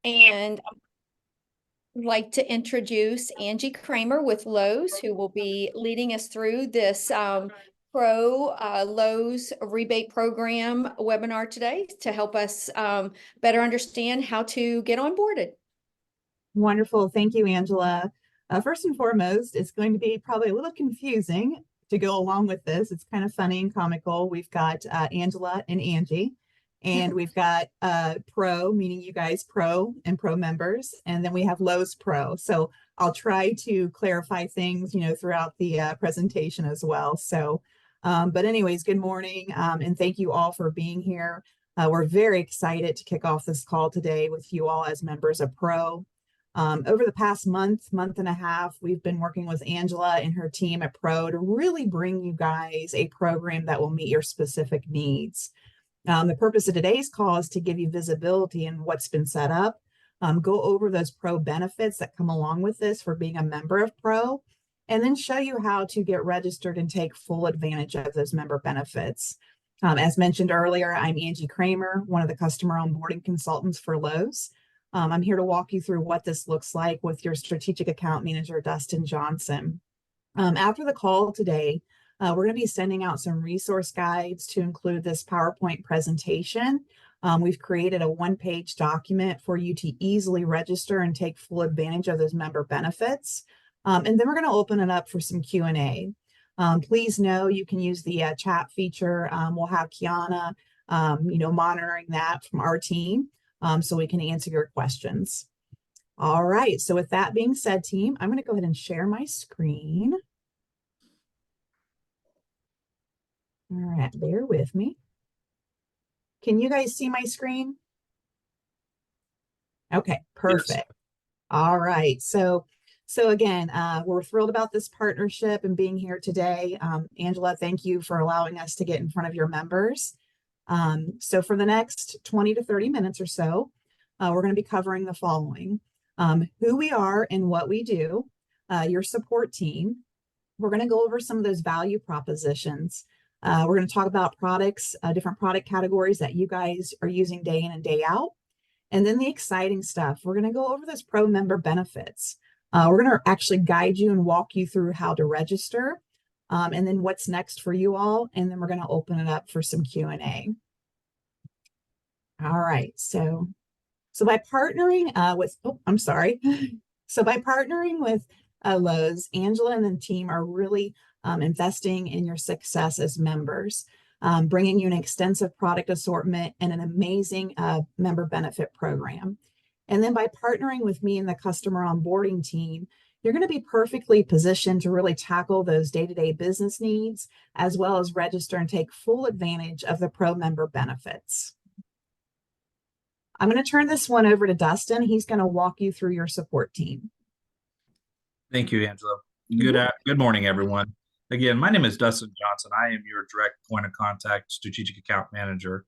And I'd like to introduce Angie Kramer with Lowe's, who will be leading us through this Pro Lowe's rebate program webinar today to help us better understand how to get onboarded. Wonderful. Thank you, Angela. First and foremost, it's going to be probably a little confusing to go along with this. It's kind of funny and comical. We've got Angela and Angie, and we've got Pro, meaning you guys Pro and Pro members, and then we have Lowe's Pro. So I'll try to clarify things, throughout the presentation as well. So, but anyways, good morning, and thank you all for being here. We're very excited to kick off this call today with you all as members of Pro. Over the past month and a half, we've been working with Angela and her team at Pro to really bring you guys a program that will meet your specific needs. The purpose of today's call is to give you visibility in what's been set up, go over those Pro benefits that come along with this for being a member of Pro, and then show you how to get registered and take full advantage of those member benefits. As mentioned earlier, I'm Angie Kramer, one of the customer onboarding consultants for Lowe's. I'm here to walk you through what this looks like with your strategic account manager, Dustin Johnson. After the call today, we're going to be sending out some resource guides to include this PowerPoint presentation. We've created a one-page document for you to easily register and take full advantage of those member benefits. And then we're going to open it up for some Q&A. Please know you can use the chat feature. We'll have Kiana, monitoring that from our team. So we can answer your questions. All right, so with that being said, team, I'm going to go ahead and share my screen. All right, bear with me. Can you guys see my screen? Okay, perfect. Yes. All right, so again, we're thrilled about this partnership and being here today. Angela, thank you for allowing us to get in front of your members. So for the next 20 to 30 minutes or so, we're going to be covering the following: who we are and what we do, your support team. We're going to go over some of those value propositions. We're going to talk about products, different product categories that you guys are using day in and day out. And then the exciting stuff, we're going to go over those Pro member benefits. We're going to actually guide you and walk you through how to register. And then what's next for you all, and then we're going to open it up for some Q&A. All right, so by partnering So by partnering with Lowe's, Angela and the team are really investing in your success as members, bringing you an extensive product assortment and an amazing member benefit program. And then by partnering with me and the customer onboarding team, you're going to be perfectly positioned to really tackle those day-to-day business needs, as well as register and take full advantage of the Pro member benefits. I'm going to turn this one over to Dustin. He's going to walk you through your support team. Thank you, Angela. Good morning, everyone. Again, my name is Dustin Johnson. I am your direct point of contact strategic account manager.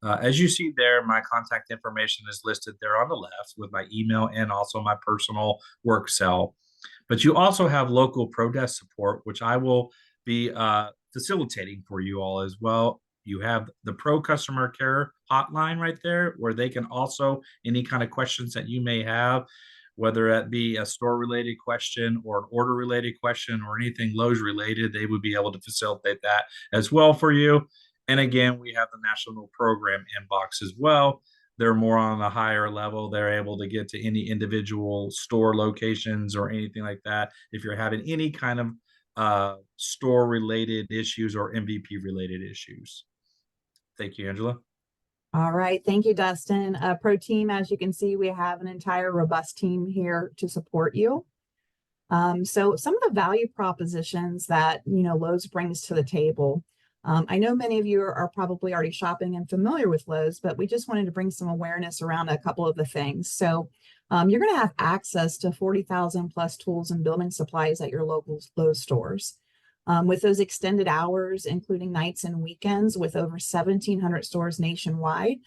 As you see there, my contact information is listed there on the left with my email and also my personal work cell. But you also have local Pro Desk support, which I will be facilitating for you all as well. You have the Pro Customer Care hotline right there, where they can also, any kind of questions that you may have, whether that be a store-related question or an order-related question or anything Lowe's-related, they would be able to facilitate that as well for you. And again, we have the national program inbox as well. They're more on a higher level. They're able to get to any individual store locations or anything like that if you're having any kind of store-related issues or MVP-related issues. Thank you, Angela. All right. Thank you, Dustin. Pro team, as you can see, we have an entire robust team here to support you. So some of the value propositions that, Lowe's brings to the table. I know many of you are probably already shopping and familiar with Lowe's, but we just wanted to bring some awareness around a couple of the things. So you're going to have access to 40,000 plus tools and building supplies at your local Lowe's stores. With those extended hours, including nights and weekends, with over 1,700 stores nationwide,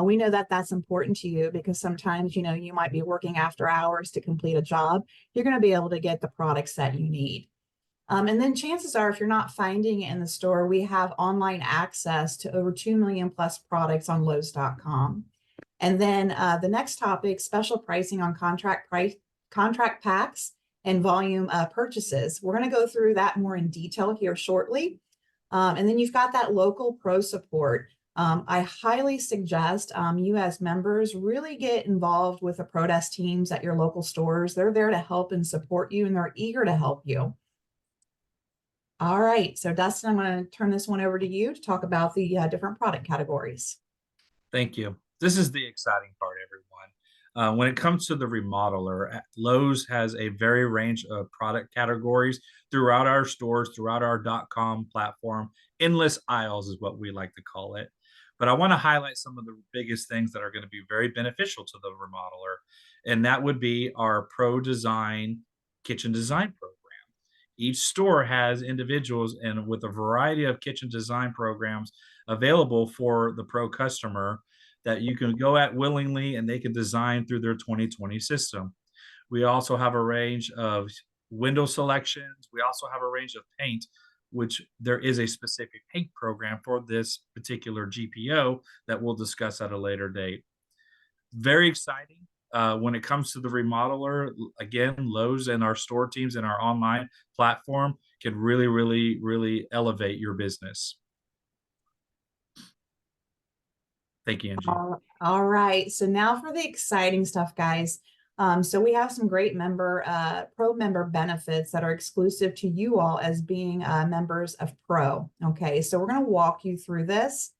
we know that that's important to you because sometimes, you might be working after hours to complete a job. You're going to be able to get the products that you need. And then chances are, if you're not finding it in the store, we have online access to over 2 million plus products on Lowes.com. And then the next topic, special pricing on contract packs and volume purchases. We're going to go through that more in detail here shortly. And then you've got that local pro support. I highly suggest you as members really get involved with the pro desk teams at your local stores. They're there to help and support you, and they're eager to help you. All right, so Dustin, I'm going to turn this one over to you to talk about the different product categories. Thank you. This is the exciting part, everyone. When it comes to the remodeler, Lowe's has a very range of product categories throughout our stores, throughout our .com platform. Endless aisles is what we like to call it. But I want to highlight some of the biggest things that are going to be very beneficial to the remodeler, and that would be our Pro Design Kitchen Design Program. Each store has individuals and with a variety of kitchen design programs available for the pro customer that you can go at willingly and they can design through their 2020 system. We also have a range of window selections. We also have a range of paint, which there is a specific paint program for this particular GPO that we'll discuss at a later date. Very exciting. When it comes to the remodeler, again, Lowe's and our store teams and our online platform can really, really, really elevate your business. Thank you, Angie. All right. So now for the exciting stuff, guys. So we have some great pro member benefits that are exclusive to you all as being members of Pro. Okay, so we're going to walk you through this.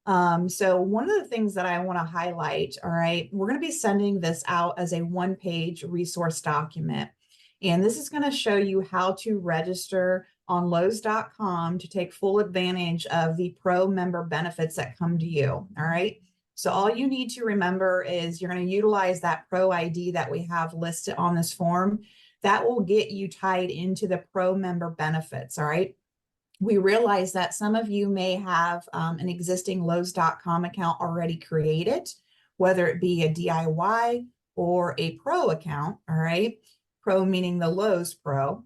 So one of the things that I want to highlight, all right, we're going to be sending this out as a one-page resource document. And this is going to show you how to register on Lowe's.com to take full advantage of the pro member benefits that come to you. All right. So all you need to remember is you're going to utilize that pro ID that we have listed on this form. That will get you tied into the pro member benefits. All right. We realize that some of you may have an existing Lowe's.com account already created, whether it be a DIY or a pro account, all right? Pro meaning the Lowe's Pro.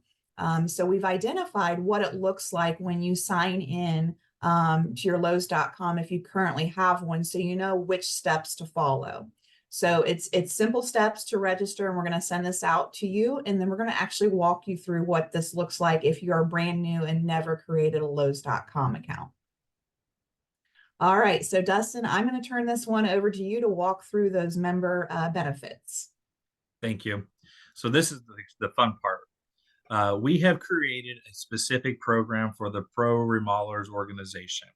So we've identified what it looks like when you sign in to your Lowe's.com if you currently have one, so you know which steps to follow. So it's simple steps to register, and we're going to send this out to you. And then we're going to actually walk you through what this looks like if you are brand new and never created a Lowe's.com account. All right. So Dustin, I'm going to turn this one over to you to walk through those member benefits. Thank you. So this is the fun part. We have created a specific program for the Pro Remodelers organization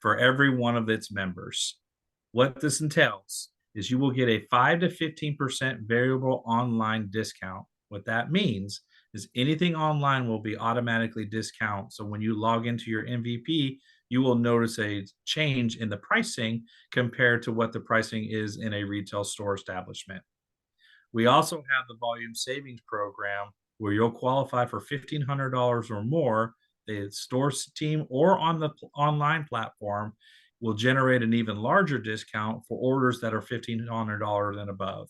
for every one of its members. What this entails is you will get a 5 to 15% variable online discount. What that means is anything online will be automatically discounted. So when you log into your MVP, you will notice a change in the pricing compared to what the pricing is in a retail store establishment. We also have the volume savings program where you'll qualify for $1,500 or more. The store team or on the online platform will generate an even larger discount for orders that are $1,500 and above.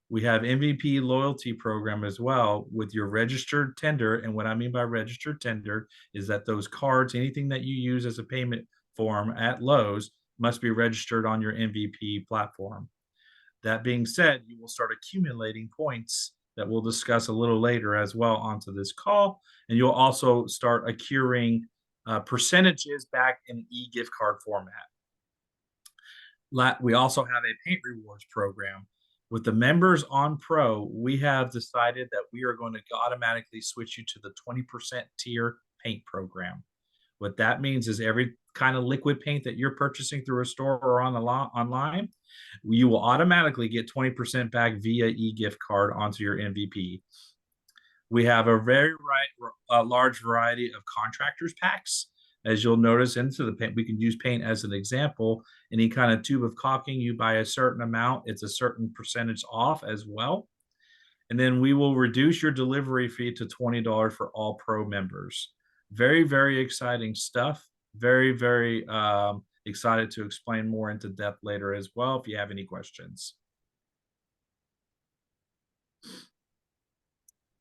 We have MVP loyalty program as well with your registered tender. And what I mean by registered tender is that those cards, anything that you use as a payment form at Lowe's must be registered on your MVP platform. That being said, you will start accumulating points that we'll discuss a little later as well onto this call. And you'll also start accruing percentages back in an e-gift card format. We also have a paint rewards program. With the members on Pro, we have decided that we are going to automatically switch you to the 20% tier paint program. What that means is every kind of liquid paint that you're purchasing through a store or on the online, you will automatically get 20% back via e-gift card onto your MVP. We have a very large variety of contractors packs. As you'll notice into the paint, we can use paint as an example. Any kind of tube of caulking, you buy a certain amount, it's a certain percentage off as well. And then we will reduce your delivery fee to $20 for all Pro members. Very, very exciting stuff. Very, very excited to explain more into depth later as well if you have any questions.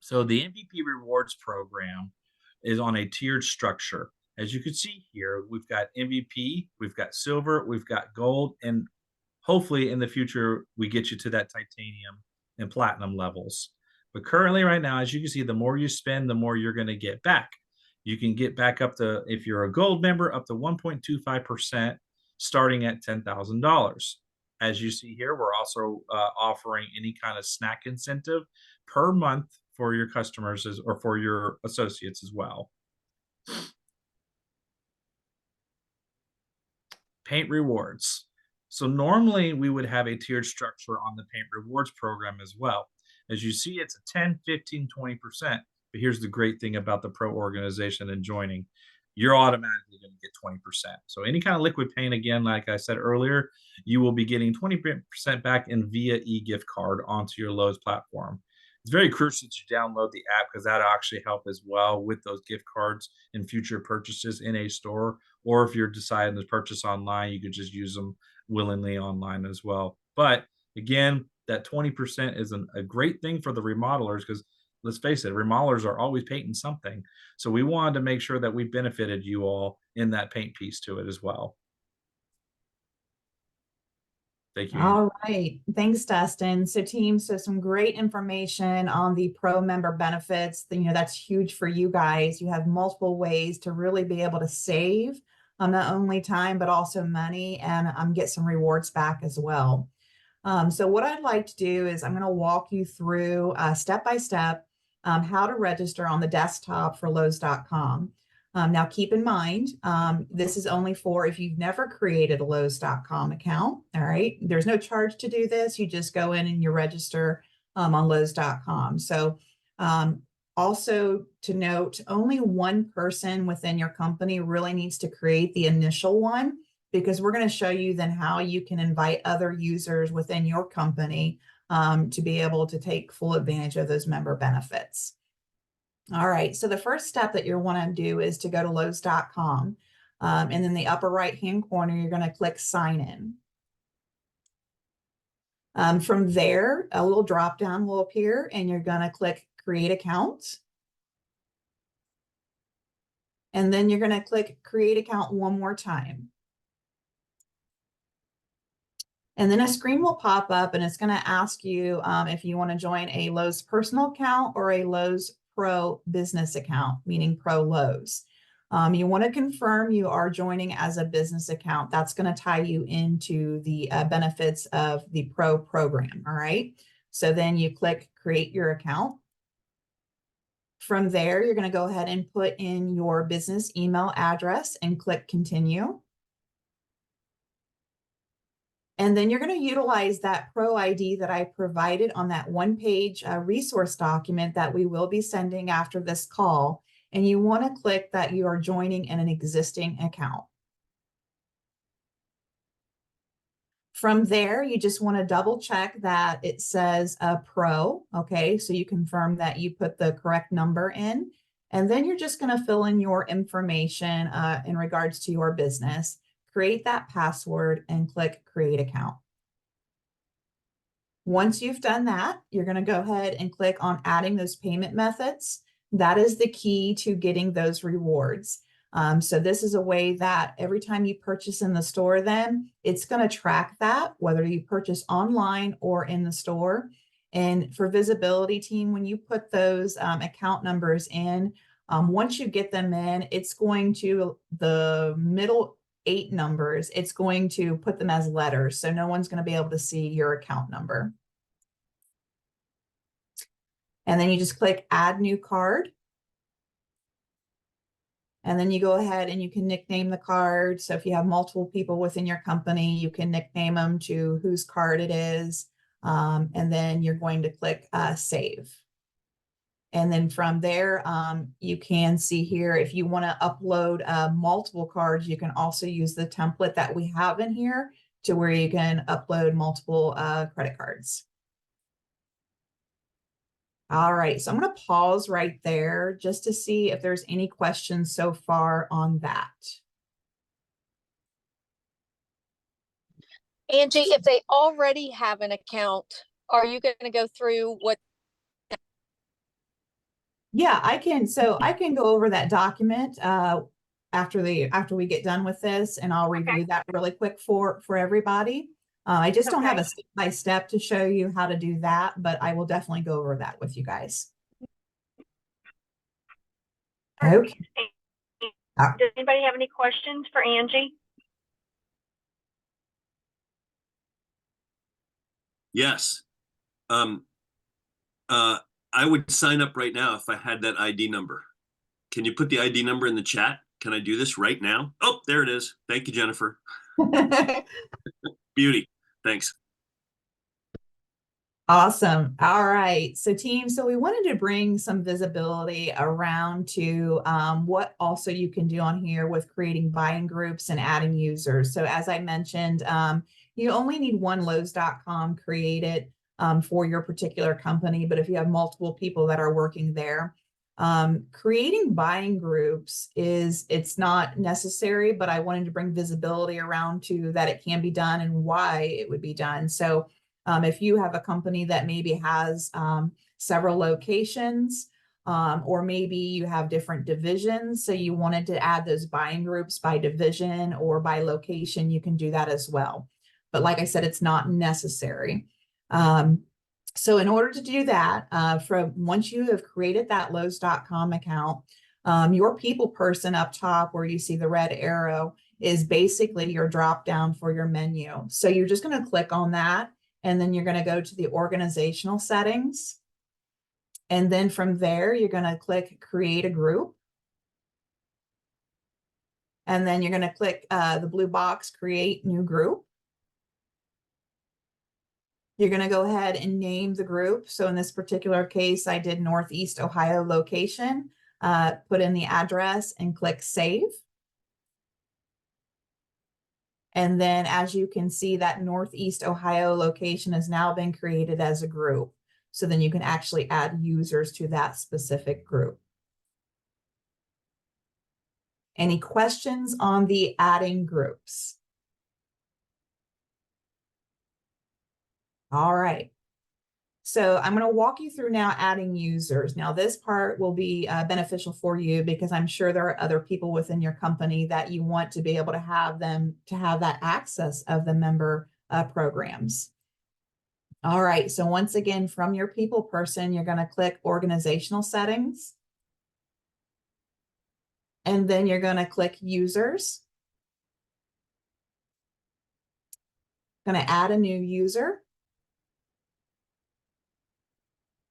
So the MVP rewards program is on a tiered structure. As you can see here, we've got MVP, we've got silver, we've got gold, and Hopefully in the future, we get you to that titanium and platinum levels. But currently right now, as you can see, the more you spend, the more you're going to get back. You can get back up to, if you're a gold member, up to 1.25% starting at $10,000. As you see here, we're also offering any kind of snack incentive per month for your customers or for your associates as well. Paint rewards. So normally we would have a tiered structure on the paint rewards program as well. As you see, it's a 10, 15, 20%. But here's the great thing about the pro organization and joining. You're automatically going to get 20%. So any kind of liquid paint, again, like I said earlier, you will be getting 20% back in via e-gift card onto your Lowe's platform. It's very crucial that you download the app because that'll actually help as well with those gift cards in future purchases in a store. Or if you're deciding to purchase online, you could just use them willingly online as well. But again, that 20% is a great thing for the remodelers because let's face it, remodelers are always painting something. So we wanted to make sure that we benefited you all in that paint piece to it as well. Thank you, Angie. All right. Thanks, Dustin. So team, so some great information on the pro member benefits. That's huge for you guys. You have multiple ways to really be able to save not only time, but also money and get some rewards back as well. So what I'd like to do is I'm going to walk you through step by step how to register on the desktop for Lowe's.com. Now, keep in mind, this is only for if you've never created a Lowe's.com account. All right. There's no charge to do this. You just go in and you register on Lowe's.com. So also to note, only one person within your company really needs to create the initial one, because we're going to show you then how you can invite other users within your company to be able to take full advantage of those member benefits. All right, so the first step that you want to do is to go to Lowe's.com. And in the upper right-hand corner, you're going to click Sign In. From there, a little drop-down will appear, and you're going to click Create Account. And then you're going to click Create Account one more time. And then a screen will pop up, and it's going to ask you if you want to join a Lowe's personal account or a Lowe's Pro business account, meaning Pro Lowe's. You want to confirm you are joining as a business account. That's going to tie you into the benefits of the Pro program. All right. So then you click Create Your Account. From there, you're going to go ahead and put in your business email address and click Continue. And then you're going to utilize that Pro ID that I provided on that one-page resource document that we will be sending after this call. And you want to click that you are joining in an existing account. From there, you just want to double check that it says Pro. Okay, so you confirm that you put the correct number in. And then you're just going to fill in your information in regards to your business. Create that password and click Create Account. Once you've done that, you're going to go ahead and click on adding those payment methods. That is the key to getting those rewards. So this is a way that every time you purchase in the store, then it's going to track that, whether you purchase online or in the store. And for visibility team, when you put those account numbers in, once you get them in, it's going to the middle 8 numbers, it's going to put them as letters. So no one's going to be able to see your account number. And then you just click Add New Card. And then you go ahead and you can nickname the card. So if you have multiple people within your company, you can nickname them to whose card it is. And then you're going to click Save. And then from there, you can see here, if you want to upload multiple cards, you can also use the template that we have in here to where you can upload multiple credit cards. All right, so I'm going to pause right there just to see if there's any questions so far on that. Angie, if they already have an account, are you going to go through what? Yeah, I can. So I can go over that document after we get done with this, and I'll review that really quick for everybody. I just don't have Okay. a step by step to show you how to do that, but I will definitely go over that with you guys. Okay. Does anybody have any questions for Angie? Yes. I would sign up right now if I had that ID number. Can you put the ID number in the chat? Can I do this right now? Oh, there it is. Thank you, Jennifer. Beauty. Thanks. Awesome. All right. So team, so we wanted to bring some visibility around to what also you can do on here with creating buying groups and adding users. So as I mentioned, you only need one Lowe's.com created for your particular company. But if you have multiple people that are working there, creating buying groups it's not necessary, but I wanted to bring visibility around to that it can be done and why it would be done. So if you have a company that maybe has several locations, or maybe you have different divisions, so you wanted to add those buying groups by division or by location, you can do that as well. But like I said, it's not necessary. So in order to do that, from once you have created that Lowe's.com account, your people person up top where you see the red arrow is basically your drop down for your menu. So you're just going to click on that. And then you're going to go to the organizational settings. And then from there, you're going to click create a group. And then you're going to click the blue box, create new group. You're going to go ahead and name the group. So in this particular case, I did Northeast Ohio location, put in the address and click save. And then as you can see, that Northeast Ohio location has now been created as a group. So then you can actually add users to that specific group. Any questions on the adding groups? All right. So I'm going to walk you through now adding users. Now this part will be beneficial for you because I'm sure there are other people within your company that you want to be able to have them to have that access of the member programs. All right, so once again, from your people person, you're going to click organizational settings. And then you're going to click users. Going to add a new user.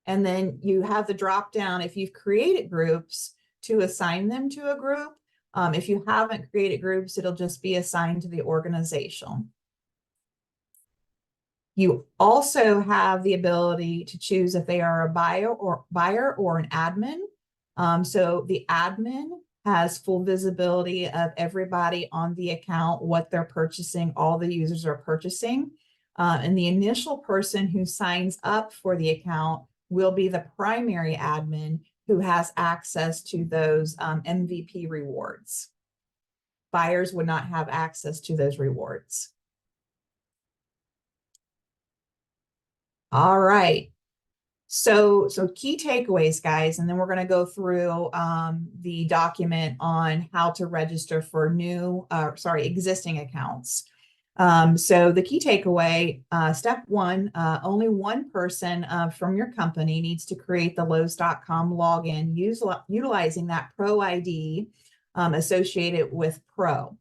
And then you have the drop down if you've created groups to assign them to a group. If you haven't created groups, it'll just be assigned to the organization. You also have the ability to choose if they are a buyer or an admin. So the admin has full visibility of everybody on the account, what they're purchasing, all the users are purchasing. And the initial person who signs up for the account will be the primary admin who has access to those MVP rewards. Buyers would not have access to those rewards. All right. So key takeaways, guys, and then we're going to go through the document on how to register for existing accounts. So the key takeaway, step one, only one person from your company needs to create the Lowe's.com login utilizing that Pro ID associated with Pro.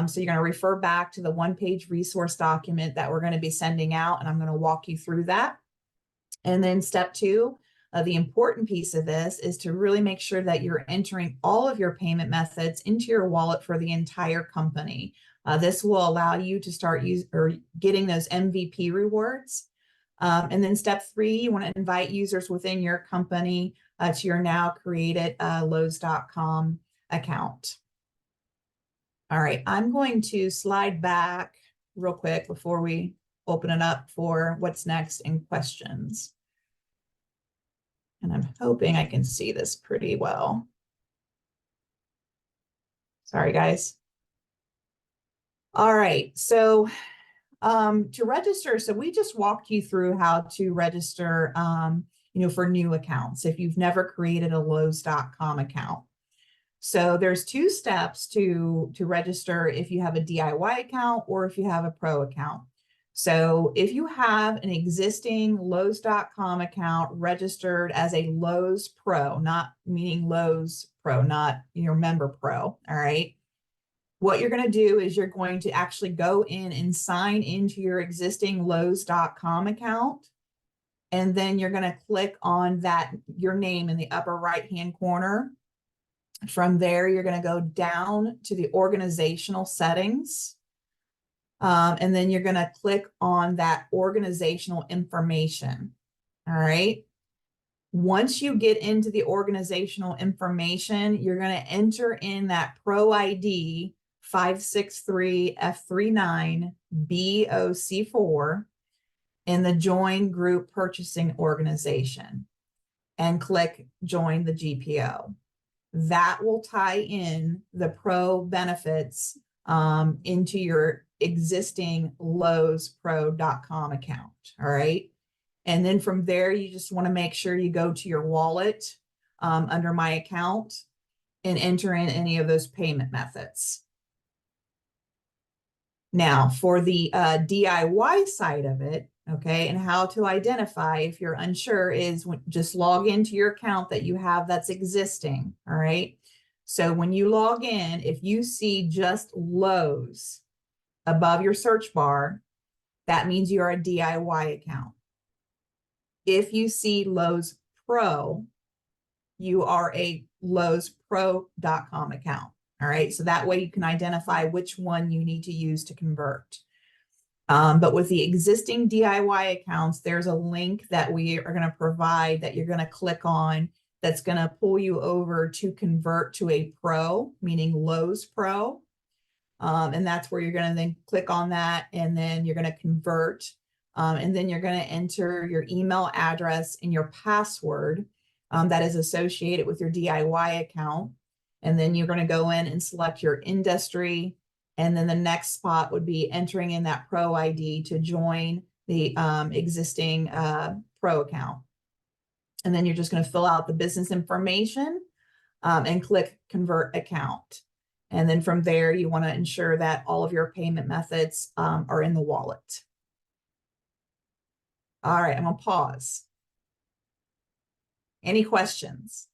So you're going to refer back to the one-page resource document that we're going to be sending out, and I'm going to walk you through that. And then step two, the important piece of this is to really make sure that you're entering all of your payment methods into your wallet for the entire company. This will allow you to start getting those MVP rewards. And then step three, you want to invite users within your company to your now created Lowe's.com account. All right, I'm going to slide back real quick before we open it up for what's next in questions. And I'm hoping I can see this pretty well. Sorry, guys. All right, so to register, so we just walked you through how to register, for new accounts if you've never created a Lowe's.com account. So there's two steps to register if you have a DIY account or if you have a pro account. So if you have an existing Lowe's.com account registered as a Lowe's Pro, not meaning Lowe's Pro, not your member Pro, all right? What you're going to do is you're going to actually go in and sign into your existing Lowe's.com account. And then you're going to click on that, your name in the upper right-hand corner. From there, you're going to go down to the organizational settings. And then you're going to click on that organizational information. All right. Once you get into the organizational information, you're going to enter in that Pro ID 563F39BOC4 in the Join Group Purchasing Organization and click Join the GPO. That will tie in the Pro benefits into your existing Lowe'sPro.com account. All right. And then from there, you just want to make sure you go to your wallet under My Account and enter in any of those payment methods. Now, for the DIY side of it, okay, and how to identify if you're unsure is just log into your account that you have that's existing, all right? So when you log in, if you see just Lowe's above your search bar, that means you're a DIY account. If you see Lowe's Pro, you are a Lowe'sPro.com account. All right, so that way you can identify which one you need to use to convert. But with the existing DIY accounts, there's a link that we are going to provide that you're going to click on that's going to pull you over to convert to a Pro, meaning Lowe's Pro. And that's where you're going to then click on that, and then you're going to convert. And then you're going to enter your email address and your password that is associated with your DIY account. And then you're going to go in and select your industry. And then the next spot would be entering in that Pro ID to join the existing Pro account. And then you're just going to fill out the business information and click Convert Account. And then from there, you want to ensure that all of your payment methods are in the wallet. All right, I'm going to pause. Any questions?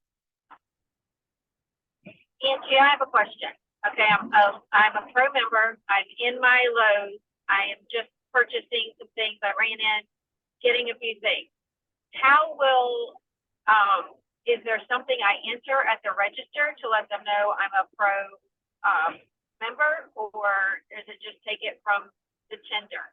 Angie, I have a question. Okay, I'm a Pro member. I'm in my Lowe's. I am just purchasing some things. I ran in, getting a few things. How will, is there something I enter at the register to let them know I'm a Pro member, or does it just take it from the tender?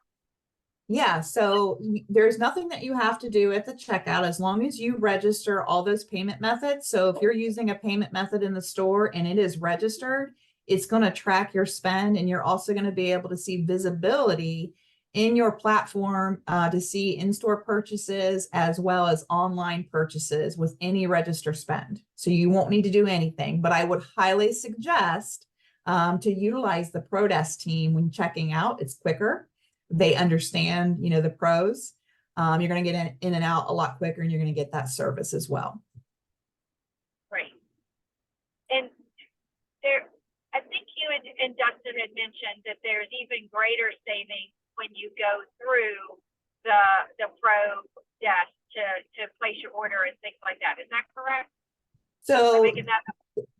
Yeah, so there's nothing that you have to do at the checkout as long as you register all those payment methods. So if you're using a payment method in the store and it is registered, it's going to track your spend, and you're also going to be able to see visibility in your platform to see in-store purchases as well as online purchases with any register spend. So you won't need to do anything, but I would highly suggest to utilize the ProDesk team when checking out. It's quicker. They understand, you know, the pros. You're going to get in and out a lot quicker, and you're going to get that service as well. Great. And there, I think you and Dustin had mentioned that there's even greater savings when you go through the Pro desk to place your order and things like that. Is that correct? So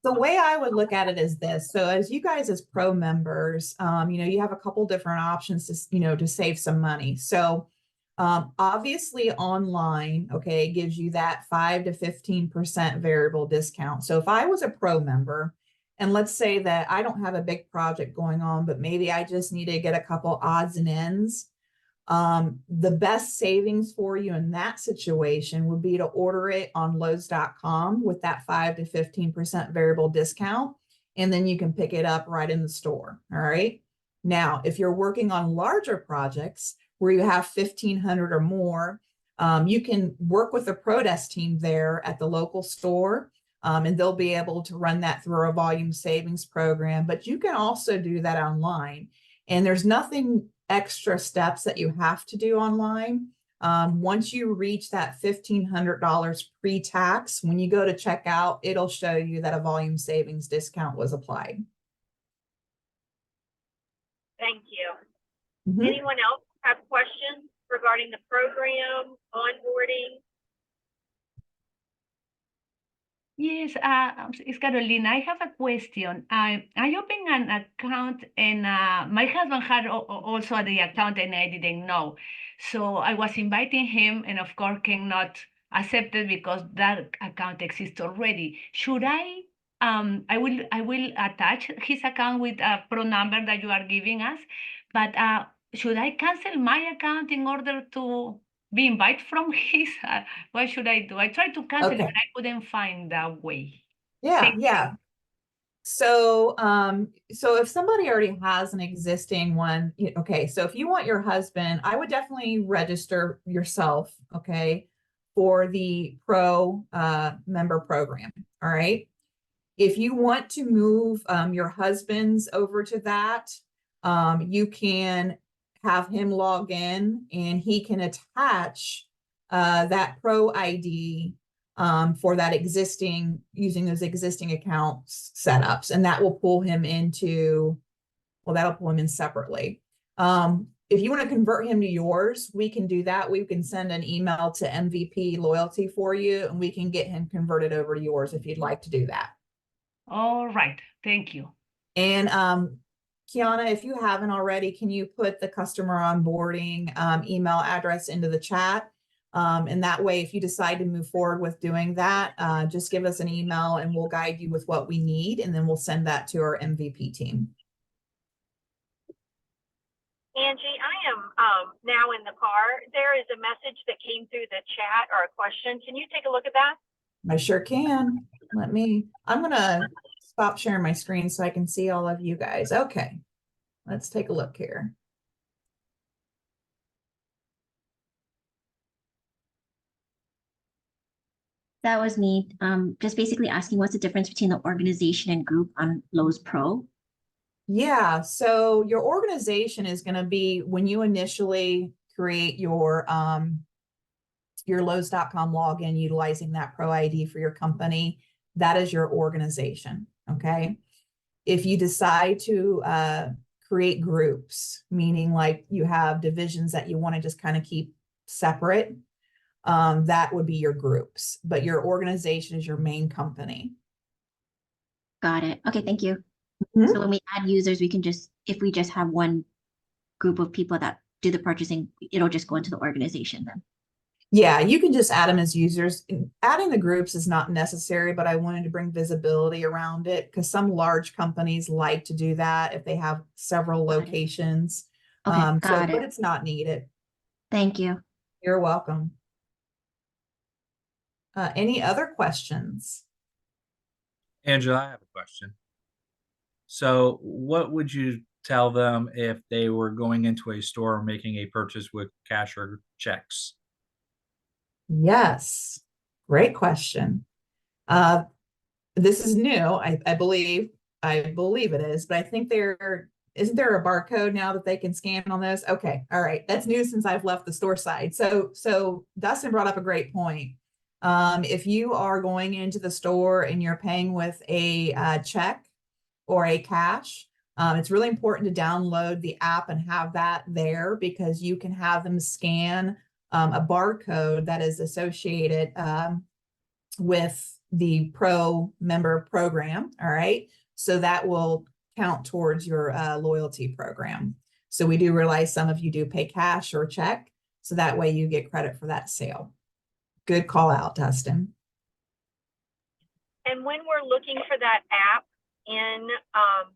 the way I would look at it is this. So as you guys as Pro members, you know, you have a couple different options to, you know, to save some money. So obviously online, okay, gives you that 5 to 15% variable discount. So if I was a Pro member, and let's say that I don't have a big project going on, but maybe I just need to get a couple odds and ends. The best savings for you in that situation would be to order it on Lowe's.com with that 5 to 15% variable discount. And then you can pick it up right in the store. All right. Now, if you're working on larger projects where you have 1,500 or more, you can work with the ProDesk team there at the local store. And they'll be able to run that through a volume savings program, but you can also do that online. And there's nothing extra steps that you have to do online. Once you reach that $1,500 pre-tax, when you go to checkout, it'll show you that a volume savings discount was applied. Thank you. Mm-hmm. Anyone else have questions regarding the program, onboarding? Yes, it's Carolina. I have a question. I opened an account and my husband had also the account and I didn't know. So I was inviting him and of course cannot accept it because that account exists already. Should I will attach his account with a pro number that you are giving us, but should I cancel my account in order to be invited from his? What should I do? I tried to cancel it, Okay. but I couldn't find that way. Yeah, Thank yeah. So, so if somebody already has an existing one, okay, so if you want your husband, I would definitely register yourself, okay, for the pro member program. All right. If you want to move your husband's over to that, you can have him log in and he can attach that pro ID for that existing, using those existing accounts setups, and that will pull him into, well, that'll pull him in separately. If you want to convert him to yours, we can do that. We can send an email to MVP Loyalty for you, and we can get him converted over to yours if you'd like to do that. All right. Thank you. And Kiana, if you haven't already, can you put the customer onboarding email address into the chat? And that way, if you decide to move forward with doing that, just give us an email and we'll guide you with what we need. And then we'll send that to our MVP team. Angie, I am now in the car. There is a message that came through the chat or a question. Can you take a look at that? I sure can. I'm gonna stop sharing my screen so I can see all of you guys. Okay, let's take a look here. That was me. Just basically asking what's the difference between the organization and group on Lowe's Pro? Yeah, so your organization is going to be when you initially create your Lowe's.com login utilizing that Pro ID for your company. That is your organization. Okay. If you decide to create groups, meaning like you have divisions that you want to just kind of keep separate, that would be your groups, but your organization is your main company. Got it. Okay, thank you. Mhm. So when we add users, we can just, if we just have one group of people that do the purchasing, it'll just go into the organization then. Yeah, you can just add them as users. Adding the groups is not necessary, but I wanted to bring visibility around it because some large companies like to do that if they have several Got it. locations. Okay, got but it. it's not needed. Thank you. You're welcome. Any other questions? Angela, I have a question. So what would you tell them if they were going into a store making a purchase with cash or checks? Yes, great question. This is new, I believe it is, but I think isn't there a barcode now that they can scan on this? Okay, all right, that's new since I've left the store side. So Dustin brought up a great point. If you are going into the store and you're paying with a check or a cash, it's really important to download the app and have that there because you can have them scan a barcode that is associated with the pro member program. All right. So that will count towards your loyalty program. So we do realize some of you do pay cash or check. So that way you get credit for that sale. Good call out, Dustin. And when we're looking for that app in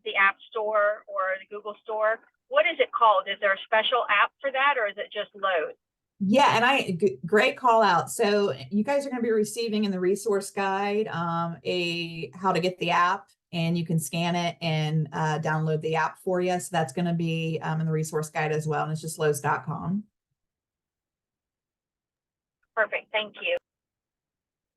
the App Store or the Google Store, what is it called? Is there a special app for that or is it just Lowe's? Yeah, and great call out. So you guys are going to be receiving in the resource guide how to get the app, and you can scan it and download the app for you. So that's going to be in the resource guide as well, and it's just Lowe's.com. Perfect, thank you.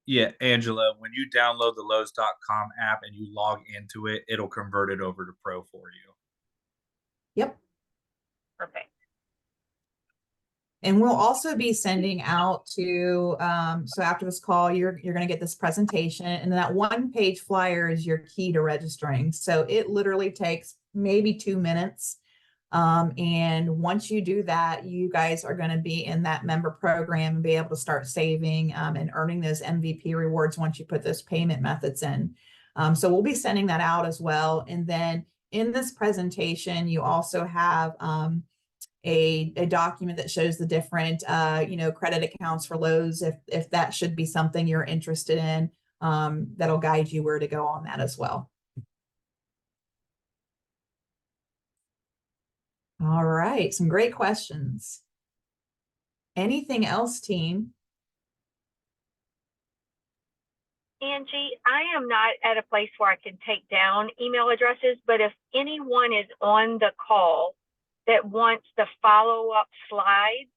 Yeah, Angela, when you download the Lowe's.com app and you log into it, it'll convert it over to Pro for you. Yep. Perfect. And we'll also be sending out to, so after this call, you're going to get this presentation, and that 1-page flyer is your key to registering. So it literally takes maybe 2 minutes. And once you do that, you guys are going to be in that member program and be able to start saving and earning those MVP rewards once you put those payment methods in. So we'll be sending that out as well. And then in this presentation, you also have a document that shows the different credit accounts for Lowe's, if that should be something you're interested in. That'll guide you where to go on that as well. All right, some great questions. Anything else, team? Angie, I am not at a place where I can take down email addresses, but if anyone is on the call that wants the follow-up slides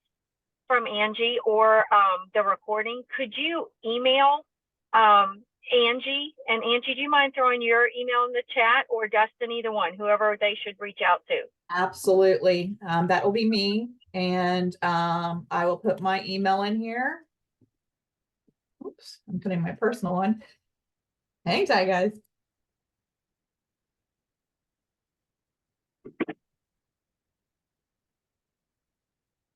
from Angie or the recording, could you email Angie? And Angie, do you mind throwing your email in the chat, or Dustin, either one, whoever they should reach out to? Absolutely. That will be me. And I will put my email in here. Oops, I'm putting my personal one. Hang tight, guys.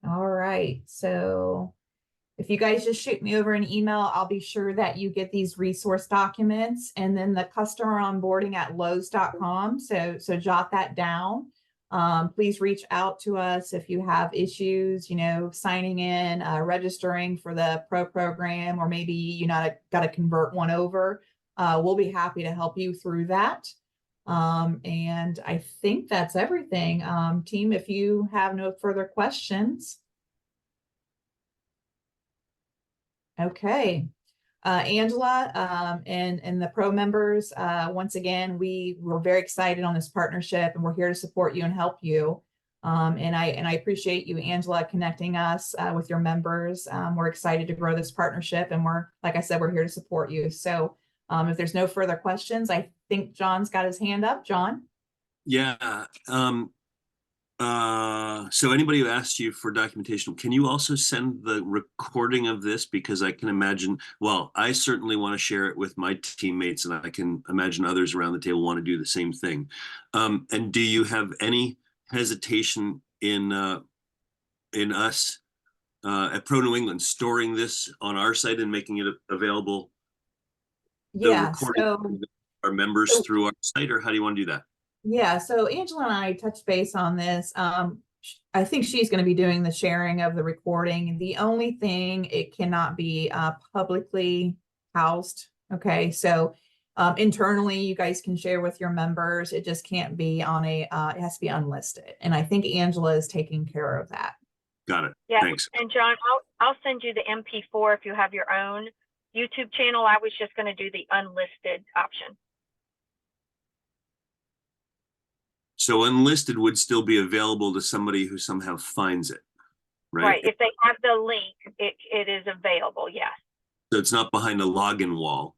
All right. So if you guys just shoot me over an email, I'll be sure that you get these resource documents, and then the customer onboarding at lowes.com. So jot that down. Please reach out to us if you have issues, signing in, registering for the pro program, or maybe you got to convert one over. We'll be happy to help you through that. And I think that's everything. Team, if you have no further questions. Okay. Angela, and the pro members, once again, we're very excited on this partnership, and we're here to support you and help you. And I appreciate you, Angela, connecting us with your members. We're excited to grow this partnership, and like I said, we're here to support you. So if there's no further questions, I think John's got his hand up. John? Yeah. So anybody who asks you for documentation, can you also send the recording of this? Because I can imagine, well, I certainly want to share it with my teammates, and I can imagine others around the table want to do the same thing. And do you have any hesitation in us at Pro New England storing this on our site and making it available? Yeah, so our members through our site, or how do you want to do that? Yeah, so Angela and I touched base on this. I think she's going to be doing the sharing of the recording. The only thing, it cannot be publicly housed. Okay, so internally, you guys can share with your members. It just can't be on it has to be unlisted. And I think Angela is taking care of that. Got it. Yeah, thanks. And John, I'll send you the MP4 if you have your own YouTube channel. I was just going to do the unlisted option. So unlisted would still be available to somebody who somehow finds it, right? Right. If they have the link, it is available. Yes. So it's not behind a login wall,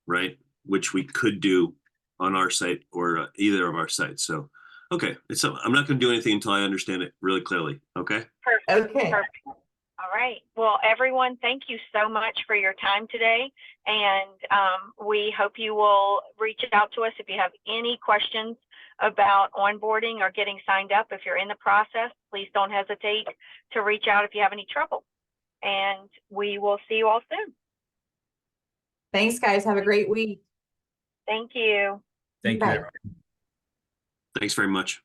right? Which we could do on our site or either of our sites. So, okay. I'm not going to do anything until I understand it really clearly. Okay. Perfect. Okay. Perfect. All right. Well, everyone, thank you so much for your time today. And we hope you will reach out to us if you have any questions about onboarding or getting signed up. If you're in the process, please don't hesitate to reach out if you have any trouble. And we will see you all soon. Thanks, guys. Have a great week. Thank you. Thank Bye. you. Thanks very much.